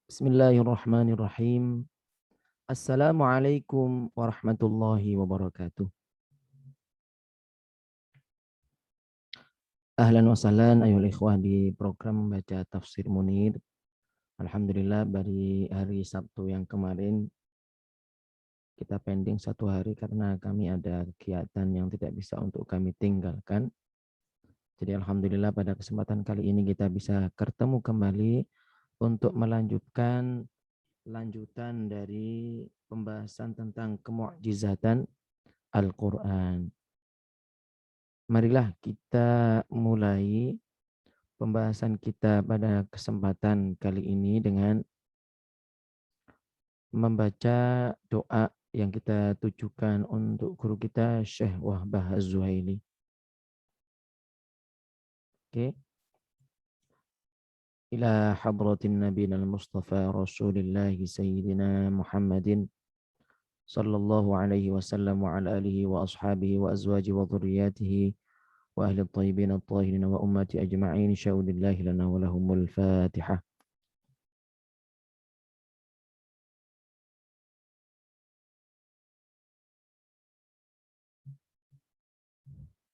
Bismillahirrahmanirrahim. Assalamualaikum warahmatullahi wabarakatuh. Ahlan wa sahlan ayol ikhwah di program membaca tafsir Munir. Alhamdulillah dari hari Sabtu yang kemarin kita pending satu hari karena kami ada kegiatan yang tidak bisa untuk kami tinggalkan. Jadi alhamdulillah pada kesempatan kali ini kita bisa bertemu kembali untuk melanjutkan lanjutan dari pembahasan tentang kemukjizatan Al-Quran. Marilah kita mulai pembahasan kita pada kesempatan kali ini dengan membaca doa yang kita tujukan untuk guru kita Syekh Wahbah Az-Zuhaili. Oke. Ila hadratin nabiyina al-mustafa rasulillahi sayyidina Muhammadin sallallahu alaihi wasallam wa ala alihi wa ashabihi wa azwaji wa dhurriyyatihi wa ahli at-tayyibin at-tahirin wa ummati ajma'in syaudillahi lana wa lahumul fatihah.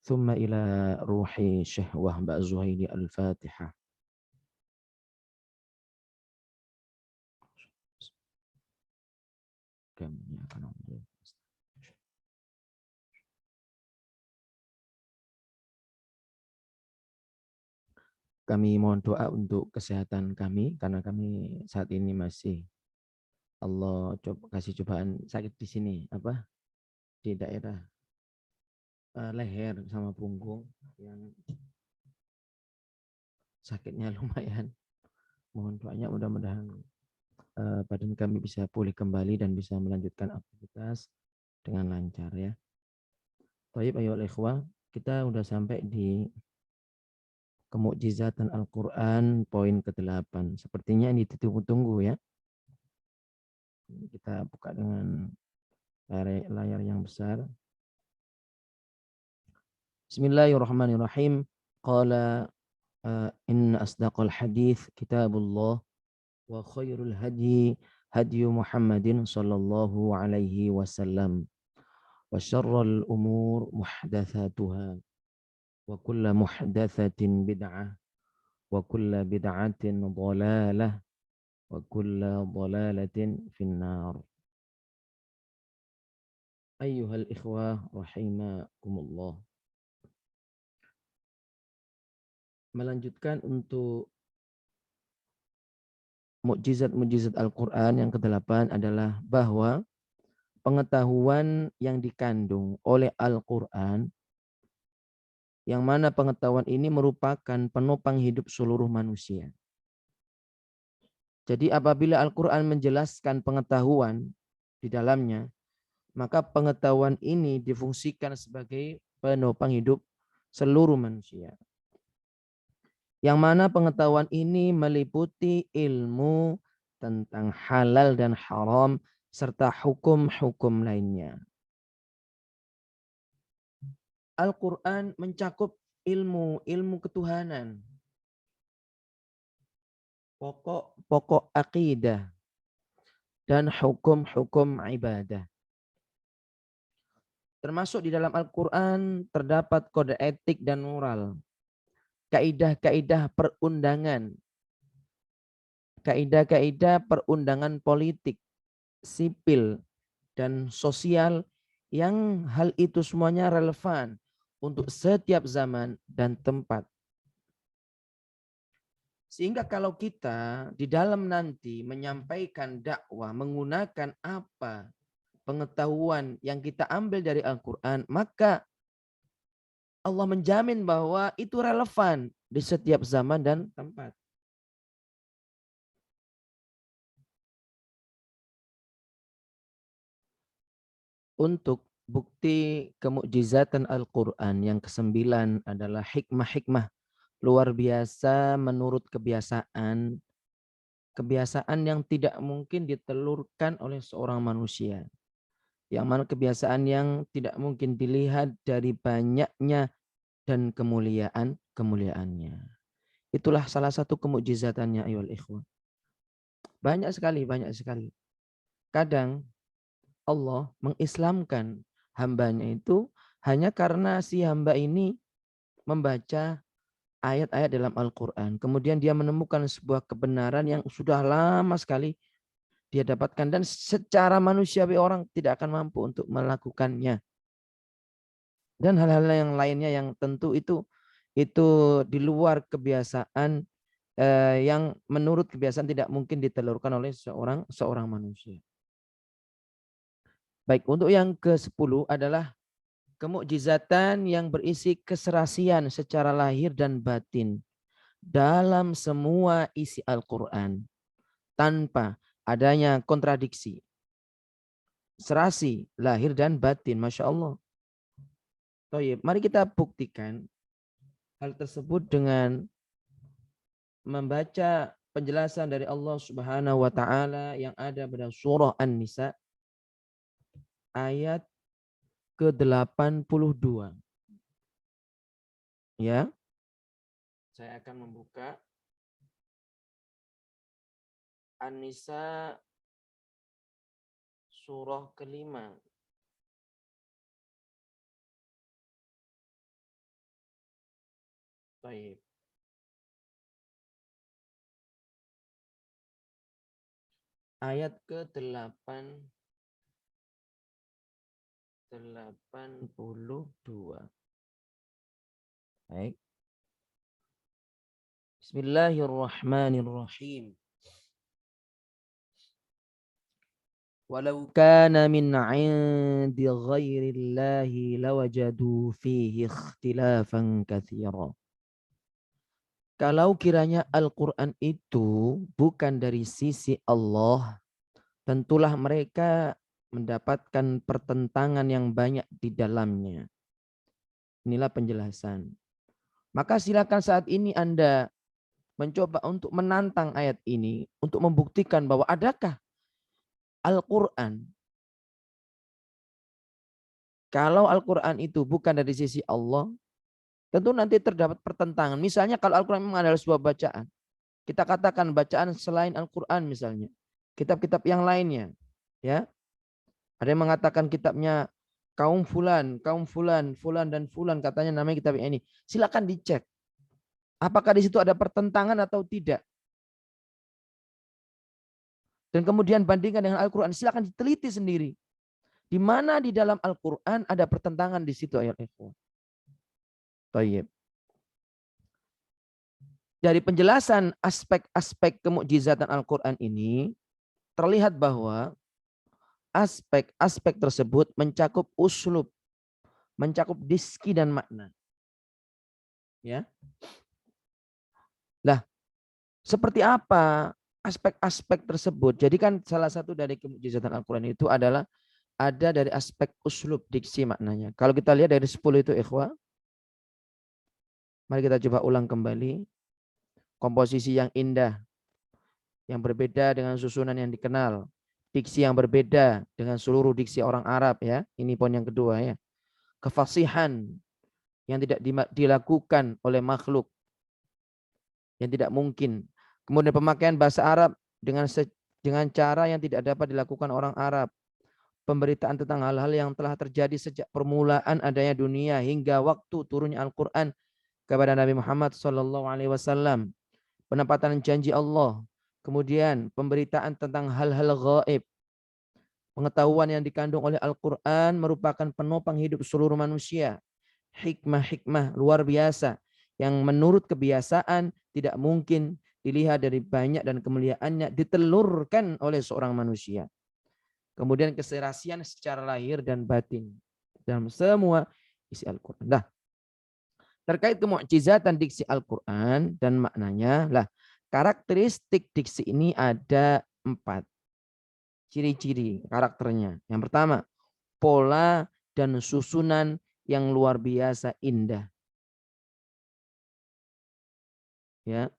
ثم إلى روح شيخ وهب الزهيري الفاتحة. Kami mohon doa untuk kesehatan kami karena kami saat ini masih Allah kasih cobaan sakit di sini di daerah leher sama punggung yang sakitnya lumayan. Mohon doanya mudah-mudahan badan kami bisa pulih kembali dan bisa melanjutkan aktivitas dengan lancar ya. Baik ayo ikhwah, kita udah sampai di kemukjizatan Al-Quran poin ke-8. Sepertinya ini ditunggu-tunggu ya. Kita buka dengan layar yang besar. Bismillahirrahmanirrahim. Qala inna asdaqal hadith kitabullah wa khairul hadi hadi Muhammadin sallallahu alaihi wasallam wa syarrul umur muhdatsatuha wa kullu muhdatsatin bid'ah wa kullu bid'atin dhalalah wa kullu dhalalatin finnar. Ayyuhal ikhwah rahimakumullah. Melanjutkan untuk mukjizat-mukjizat Al-Quran yang ke-8 adalah bahwa pengetahuan yang dikandung oleh Al-Quran, yang mana pengetahuan ini merupakan penopang hidup seluruh manusia. Jadi apabila Al-Quran menjelaskan pengetahuan di dalamnya, maka pengetahuan ini difungsikan sebagai penopang hidup seluruh manusia. Yang mana pengetahuan ini meliputi ilmu tentang halal dan haram serta hukum-hukum lainnya. Al-Quran mencakup ilmu ketuhanan, pokok akidah, dan hukum-hukum ibadah. Termasuk di dalam Al-Quran terdapat kode etik dan moral, kaidah-kaidah perundangan, kaidah-kaidah perundangan politik, sipil, dan sosial yang hal itu semuanya relevan untuk setiap zaman dan tempat. Sehingga kalau kita di dalam nanti menyampaikan dakwah menggunakan apa pengetahuan yang kita ambil dari Al-Quran, maka Allah menjamin bahwa itu relevan di setiap zaman dan tempat. Untuk bukti kemukjizatan Al-Quran yang ke-9 adalah hikmah-hikmah luar biasa menurut kebiasaan yang tidak mungkin ditelurkan oleh seorang manusia. Yang mana kebiasaan yang tidak mungkin dilihat dari banyaknya dan kemuliaannya. Itulah salah satu kemukjizatannya ayol ikhwan. Banyak sekali, banyak sekali. Kadang Allah mengislamkan hambanya itu hanya karena si hamba ini membaca ayat-ayat dalam Al-Quran. Kemudian dia menemukan sebuah kebenaran yang sudah lama sekali dia dapatkan. Dan secara manusiawi orang tidak akan mampu untuk melakukannya. Dan hal-hal yang lainnya yang tentu itu di luar kebiasaan, yang menurut kebiasaan tidak mungkin ditelurkan oleh seorang manusia. Baik, untuk yang ke-10 adalah kemukjizatan yang berisi keserasian secara lahir dan batin dalam semua isi Al-Quran tanpa adanya kontradiksi. Serasi lahir dan batin, Masya Allah. Mari kita buktikan hal tersebut dengan membaca penjelasan dari Allah Subhanahu wa taala yang ada pada surah An-Nisa ayat ke-82. Ya. Saya akan membuka An-Nisa surah ke-5. Baik. Ayat ke-82. Baik. Bismillahirrahmanirrahim. Walau kana min 'indi ghairillahi lawajadu fihi ikhtilafan katsira. Kalau kiranya Al-Quran itu bukan dari sisi Allah, tentulah mereka mendapatkan pertentangan yang banyak di dalamnya. Inilah penjelasan. Maka silakan saat ini Anda mencoba untuk menantang ayat ini, untuk membuktikan bahwa adakah Al-Quran. Kalau Al-Quran itu bukan dari sisi Allah, tentu nanti terdapat pertentangan. Misalnya kalau Al-Quran memang adalah sebuah bacaan, kita katakan bacaan selain Al-Quran misalnya, kitab-kitab yang lainnya, ya. Ada yang mengatakan kitabnya kaum fulan, fulan dan fulan, katanya namanya kitab ini. Silakan dicek. Apakah di situ ada pertentangan atau tidak? Dan kemudian bandingkan dengan Al-Quran. Silakan diteliti sendiri. Di mana di dalam Al-Quran ada pertentangan di situ ayat itu. Baik. Dari penjelasan aspek-aspek kemukjizatan Al-Quran ini, terlihat bahwa aspek-aspek tersebut mencakup uslub, mencakup diski dan makna. Ya. Nah, seperti apa aspek-aspek tersebut? Jadi kan salah satu dari kemukjizatan Al-Quran itu adalah ada dari aspek uslub, diksi maknanya. Kalau kita lihat dari 10 itu ikhwah, mari kita coba ulang kembali. Komposisi yang indah, yang berbeda dengan susunan yang dikenal. Diksi yang berbeda dengan seluruh diksi orang Arab, ya. Ini poin yang kedua, ya. Kefasihan yang tidak dilakukan oleh makhluk, yang tidak mungkin. Kemudian pemakaian bahasa Arab dengan cara yang tidak dapat dilakukan orang Arab. Pemberitaan tentang hal-hal yang telah terjadi sejak permulaan adanya dunia hingga waktu turunnya Al-Quran kepada Nabi Muhammad SAW. Penempatan janji Allah. Kemudian pemberitaan tentang hal-hal gaib. Pengetahuan yang dikandung oleh Al-Quran merupakan penopang hidup seluruh manusia. Hikmah-hikmah luar biasa yang menurut kebiasaan tidak mungkin dilihat dari banyak dan kemuliaannya ditelurkan oleh seorang manusia. Kemudian keserasian secara lahir dan batin dalam semua isi Al-Quran. Nah, terkait kemukjizatan diksi Al-Quran dan maknanya, lah karakteristik diksi ini ada 4 ciri-ciri karakternya. Yang pertama, pola dan susunan yang luar biasa indah. Ya.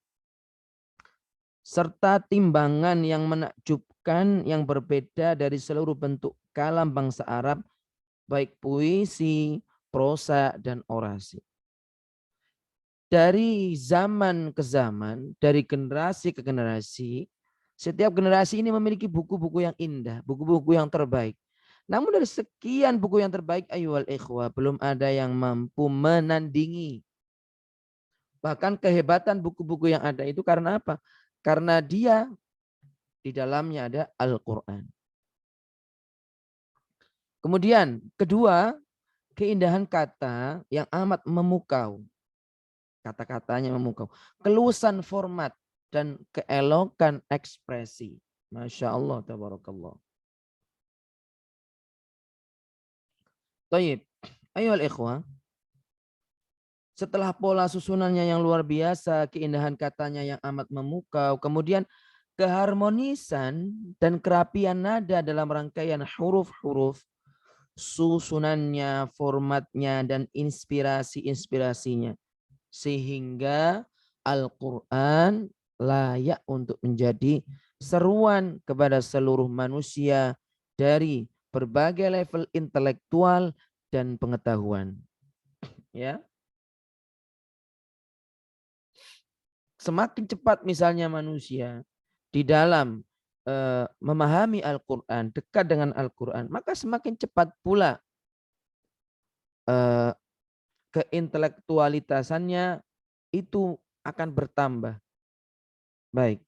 Serta timbangan yang menakjubkan yang berbeda dari seluruh bentuk kalam bangsa Arab, baik puisi, prosa, dan orasi. Dari zaman ke zaman, dari generasi ke generasi, Setiap generasi ini memiliki buku-buku yang indah, buku-buku yang terbaik. Namun dari sekian buku yang terbaik, ayyuhal ikhwah, belum ada yang mampu menandingi. Bahkan kehebatan buku-buku yang ada itu karena apa? Karena dia di dalamnya ada Al-Quran. Kemudian kedua, keindahan kata yang amat memukau. Kata-katanya memukau. Keluasan format dan keelokan ekspresi. Masya Allah, tabarakallah. Tayyib. Ayo al-ikhwah. Setelah pola susunannya yang luar biasa, keindahan katanya yang amat memukau, kemudian keharmonisan dan kerapian nada dalam rangkaian huruf-huruf, susunannya, formatnya, dan inspirasi-inspirasinya. Sehingga Al-Quran layak untuk menjadi seruan kepada seluruh manusia dari berbagai level intelektual dan pengetahuan. Ya, semakin cepat misalnya manusia di dalam memahami Al-Quran, dekat dengan Al-Quran, maka semakin cepat pula keintelektualitasannya itu akan bertambah. Baik.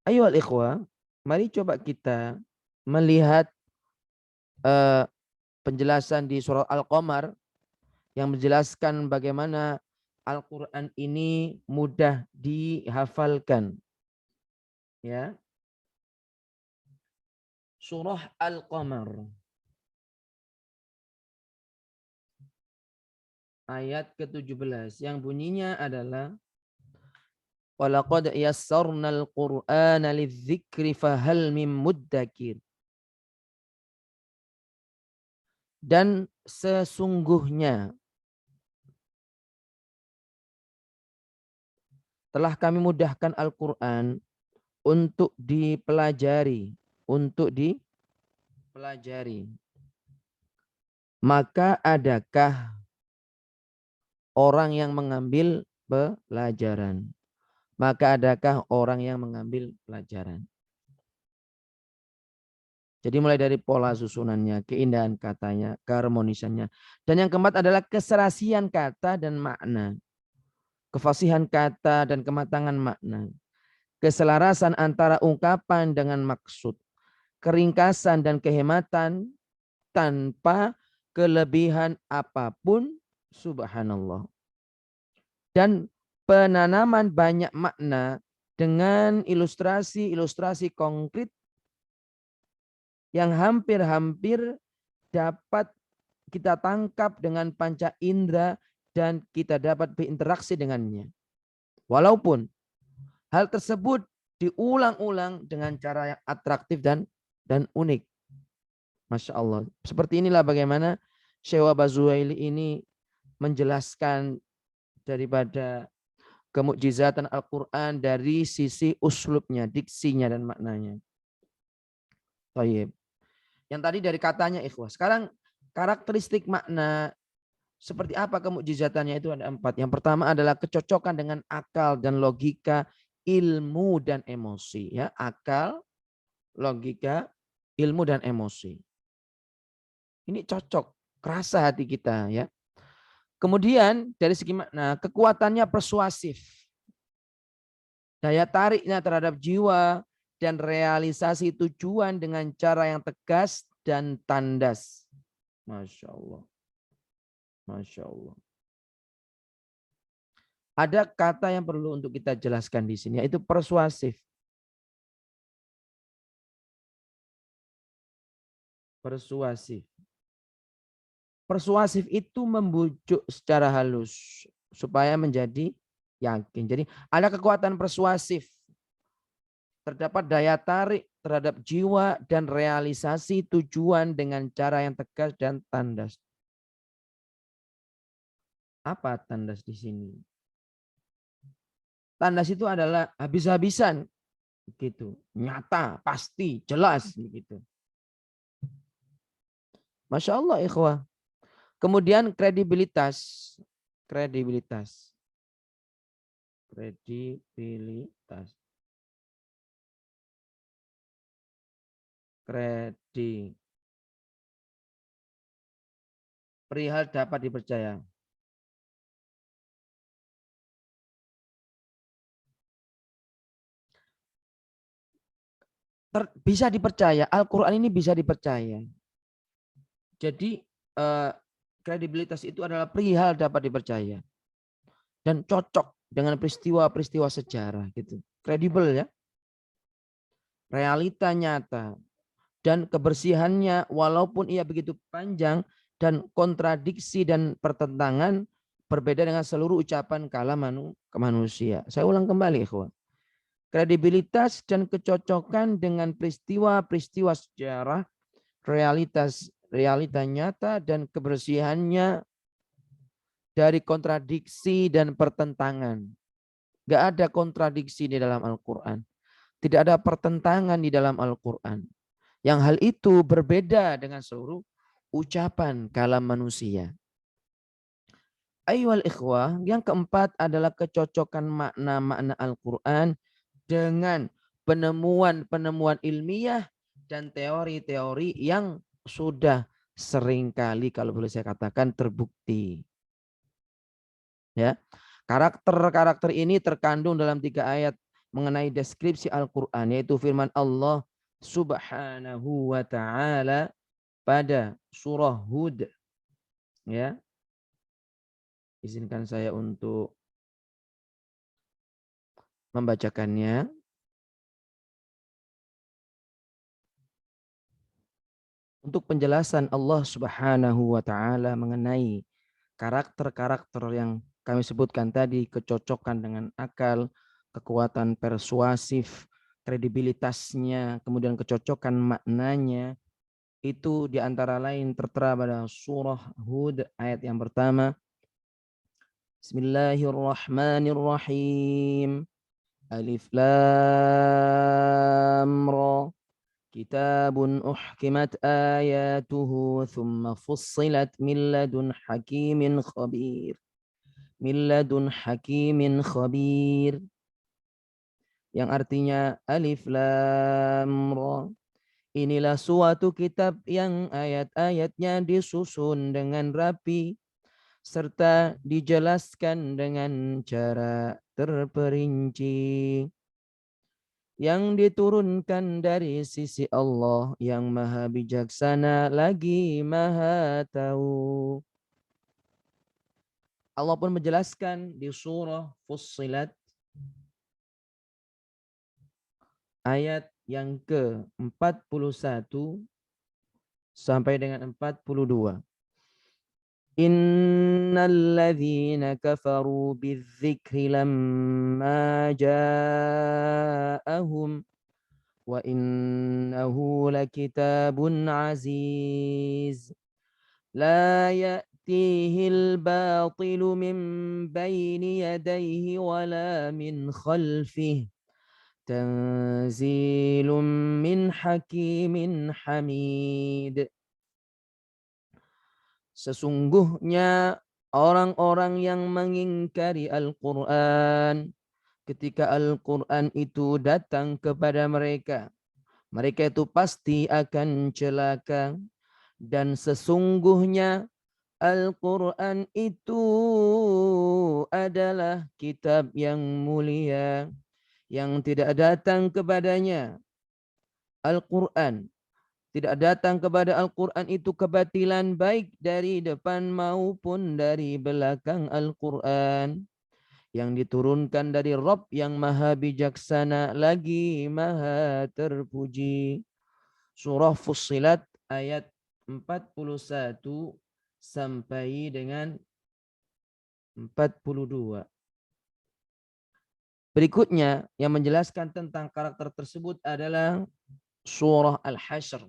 Ayo al-ikhwah, mari coba kita melihat penjelasan di surah Al-Qamar yang menjelaskan bagaimana Al-Quran ini mudah dihafalkan. Ya, surah Al-Qamar ayat ke-17 yang bunyinya adalah walaqad yassarnal Qur'ana lidzikri fahal mim muddakir. Dan sesungguhnya telah kami mudahkan Al-Quran untuk dipelajari, untuk dipelajari. Maka adakah orang yang mengambil pelajaran? Maka adakah orang yang mengambil pelajaran? Jadi mulai dari pola susunannya, keindahan katanya, keharmonisannya. Dan yang keempat adalah keserasian kata dan makna. Kefasihan kata dan kematangan makna. Keselarasan antara ungkapan dengan maksud. Keringkasan dan kehematan tanpa kelebihan apapun, subhanallah. Dan penanaman banyak makna dengan ilustrasi-ilustrasi konkret yang hampir-hampir dapat kita tangkap dengan panca indera dan kita dapat berinteraksi dengannya. Walaupun hal tersebut diulang-ulang dengan cara yang atraktif dan unik. Masya Allah. Seperti inilah bagaimana Syekh Bazuhaili ini menjelaskan daripada kemukjizatan Al-Quran dari sisi uslubnya, diksinya dan maknanya. Baik. Yang tadi dari katanya ikhwah. Sekarang karakteristik makna seperti apa kemukjizatannya itu ada 4. Yang pertama adalah kecocokan dengan akal dan logika, ilmu dan emosi. Ya, akal, logika, ilmu dan emosi. Ini cocok, kerasa hati kita ya. Kemudian dari segi makna, kekuatannya persuasif. Daya tariknya terhadap jiwa dan realisasi tujuan dengan cara yang tegas dan tandas. Masya Allah. Masya Allah. Ada kata yang perlu untuk kita jelaskan di sini, yaitu persuasif. Persuasif. Persuasif itu membujuk secara halus supaya menjadi yakin. Jadi ada kekuatan persuasif. Terdapat daya tarik terhadap jiwa dan realisasi tujuan dengan cara yang tegas dan tandas. Apa tandas di sini? Tandas itu adalah habis-habisan, gitu, nyata, pasti, jelas, begitu. Masya Allah, ikhwah. Kemudian kredibilitas, kredibilitas. perihal dapat dipercaya. Bisa dipercaya, Al-Quran ini bisa dipercaya. Jadi kredibilitas itu adalah perihal dapat dipercaya dan cocok dengan peristiwa-peristiwa sejarah gitu. Kredibel ya. Realita nyata dan kebersihannya walaupun ia begitu panjang dan kontradiksi dan pertentangan berbeda dengan seluruh ucapan kalam manusia. Saya ulang kembali, ikhwan. Kredibilitas dan kecocokan dengan peristiwa-peristiwa sejarah, realita nyata dan kebersihannya dari kontradiksi dan pertentangan. Gak ada kontradiksi di dalam Al-Quran. Tidak ada pertentangan di dalam Al-Quran. Yang hal itu berbeda dengan seluruh ucapan kalam manusia. Ayyuhal ikhwah, yang keempat adalah kecocokan makna-makna Al-Quran dengan penemuan-penemuan ilmiah dan teori-teori yang sudah seringkali kalau boleh saya katakan terbukti. Ya, karakter-karakter ini terkandung dalam 3 ayat mengenai deskripsi Al-Quran, yaitu firman Allah Subhanahu wa ta'ala pada surah Hud. Ya, izinkan saya untuk membacakannya. Untuk penjelasan Allah Subhanahu wa ta'ala mengenai karakter-karakter yang kami sebutkan tadi, kecocokan dengan akal, kekuatan persuasif, kredibilitasnya, kemudian kecocokan maknanya, itu diantara lain tertera pada surah Hud ayat yang pertama. Bismillahirrahmanirrahim. Alif Lam Ra. Kitabun uhkimat ayatuhu thumma fussilat min ladun hakimin khabir. Min ladun hakimin khabir. Yang artinya Alif Lam Ra. Inilah suatu kitab yang ayat-ayatnya disusun dengan rapi serta dijelaskan dengan cara terperinci, yang diturunkan dari sisi Allah yang maha bijaksana lagi maha tahu. Allah pun menjelaskan di surah Fussilat ayat yang ke-41 sampai dengan 42. Innalladzina kafaru bidzikri lamma ja'ahum wa innahu lakitabun aziz la ya'tihil batilu min baini yadayhi wala min khalfihi tanzilun min hakimin hamid. Sesungguhnya orang-orang yang mengingkari Al-Quran, ketika Al-Quran itu datang kepada mereka, mereka itu pasti akan celaka. Dan sesungguhnya Al-Quran itu adalah kitab yang mulia, yang tidak datang kepadanya Al-Quran. Tidak datang kepada Al-Quran itu kebatilan baik dari depan maupun dari belakang Al-Quran. Yang diturunkan dari Rabb yang maha bijaksana lagi maha terpuji. Surah Fussilat ayat 41 sampai dengan 42. Berikutnya yang menjelaskan tentang karakter tersebut adalah surah Al-Hasyr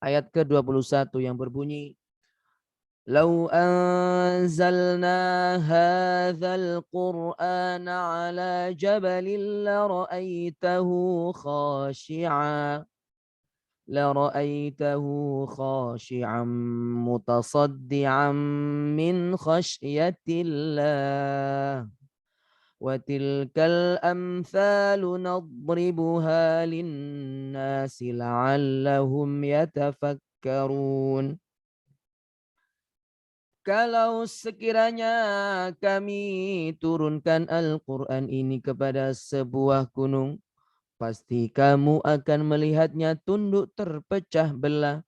ayat ke-21 yang berbunyi, "Lau anzalna hadzal Qur'ana 'ala jabalin la ra'aitahu khashi'an mutasaddian min khasyatillah Wa tilkal amthalu nadribuha linnasi la'allahum yatafakkarun. Kalau sekiranya kami turunkan Al-Quran ini kepada sebuah gunung, pasti kamu akan melihatnya tunduk terpecah belah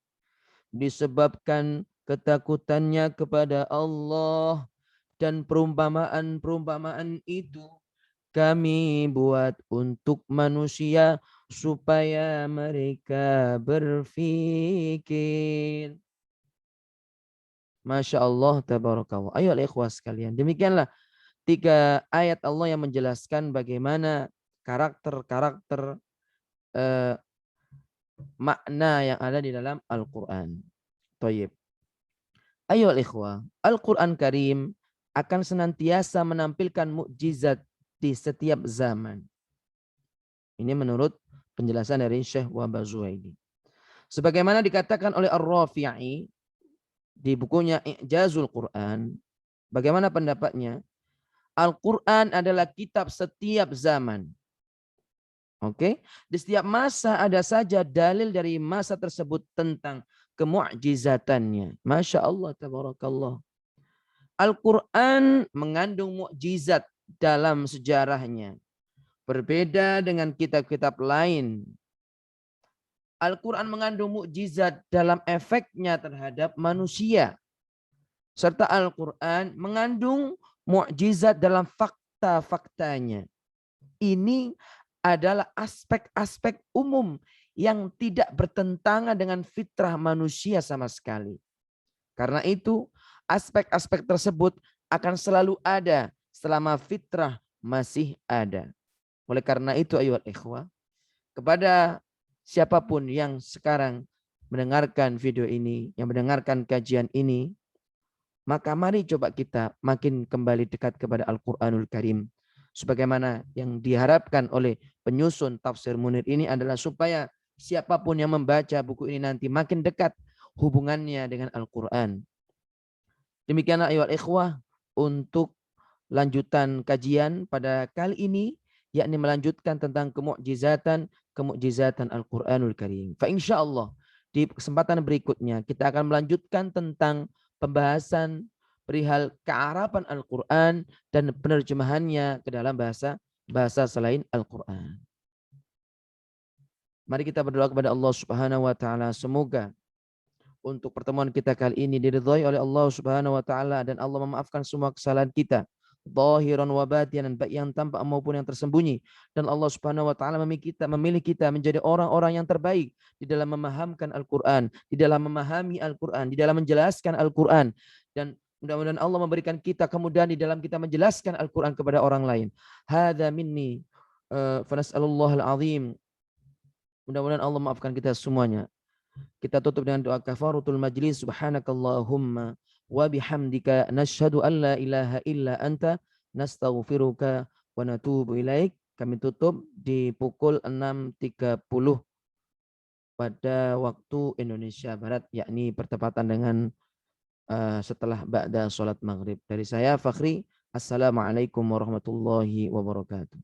disebabkan ketakutannya kepada Allah, dan perumpamaan-perumpamaan itu kami buat untuk manusia supaya mereka berpikir. Masya Allah, tabarakallah. Ayo ikhwas sekalian. Demikianlah 3 ayat Allah yang menjelaskan bagaimana karakter-karakter makna yang ada di dalam Al-Quran. Thayyib. Ayo ikhwah, Al-Quran Karim akan senantiasa menampilkan mukjizat di setiap zaman. Ini menurut penjelasan dari Syekh Wahbah Zuhaili. Sebagaimana dikatakan oleh Ar-Rafi'i di bukunya I'jazul Quran, bagaimana pendapatnya? Al-Quran adalah kitab setiap zaman. Oke, di setiap masa ada saja dalil dari masa tersebut tentang kemu'jizatannya. Masya Allah, tabarakallah. Al-Quran mengandung mukjizat dalam sejarahnya. Berbeda dengan kitab-kitab lain. Al-Quran mengandung mukjizat dalam efeknya terhadap manusia. Serta Al-Quran mengandung mukjizat dalam fakta-faktanya. Ini adalah aspek-aspek umum yang tidak bertentangan dengan fitrah manusia sama sekali. Karena itu, aspek-aspek tersebut akan selalu ada selama fitrah masih ada. Oleh karena itu, ayyuhal ikhwah, kepada siapapun yang sekarang mendengarkan video ini, yang mendengarkan kajian ini, maka mari coba kita makin kembali dekat kepada Al-Quranul Karim. Sebagaimana yang diharapkan oleh penyusun tafsir Munir ini adalah supaya siapapun yang membaca buku ini nanti makin dekat hubungannya dengan Al-Quran. Demikianlah ayat ikhwah untuk lanjutan kajian pada kali ini, yakni melanjutkan tentang kemukjizatan Al-Quranul Karim. Fa insyaallah di kesempatan berikutnya kita akan melanjutkan tentang pembahasan perihal kearapan Al-Quran dan penerjemahannya ke dalam bahasa selain Al-Quran. Mari kita berdoa kepada Allah Subhanahu wa taala, semoga untuk pertemuan kita kali ini diridhai oleh Allah Subhanahu wa taala dan Allah memaafkan semua kesalahan kita, zahiran wa batinan, baik yang tampak maupun yang tersembunyi, dan Allah Subhanahu wa taala memilih kita menjadi orang-orang yang terbaik di dalam memahamkan Al-Qur'an, di dalam memahami Al-Qur'an, di dalam menjelaskan Al-Qur'an, dan mudah-mudahan Allah memberikan kita kemudahan di dalam kita menjelaskan Al-Qur'an kepada orang lain. Hadza minni fa nas'alullahal azim. Mudah-mudahan Allah maafkan kita semuanya. Kita tutup dengan doa kafaratul majlis. Subhanakallahumma wa bihamdika nasyhadu an la ilaha illa anta nastaghfiruka wa natubu ilaik. Kami tutup di pukul 6.30 pada waktu Indonesia Barat, yakni bertepatan dengan setelah ba'da salat maghrib. Dari saya Fakhri, assalamualaikum warahmatullahi wabarakatuh.